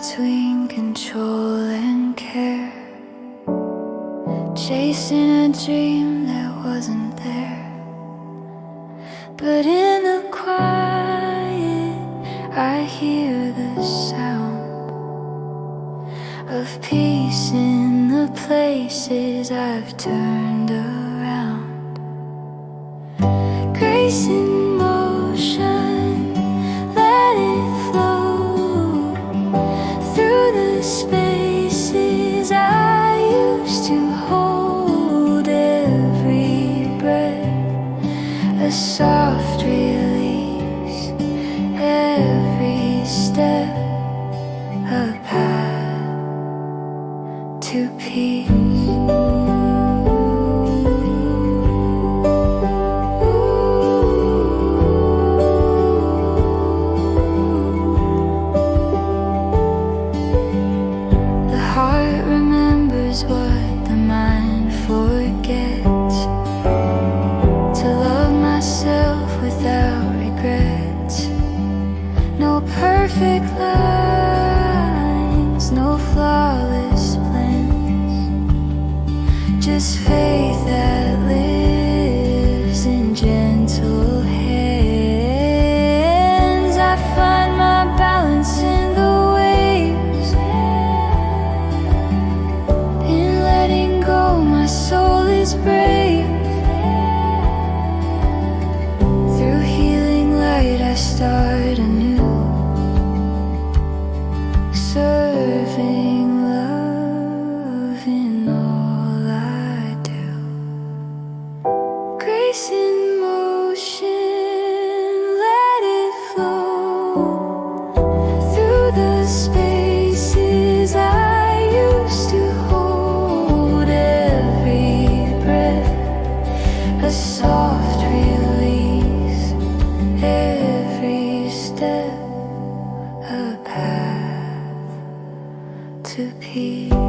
between control and care, chasing a dream that wasn't there. But in the quiet I hear the sound of peace in the places I've turned around. Grace in motion, let it flow through the spaces I used to hold. Every breath a soft release, every step a path to peace. What the mind forgets, to love myself without regrets. No perfect lines, no flawless plans, just faith that lives in gentle hands. I find my balance in the my soul is brave. Through healing light I start anew, serving love in all I do. Grace in motion, let it flow through the spaces I used to hold. A soft release, every step a path to peace.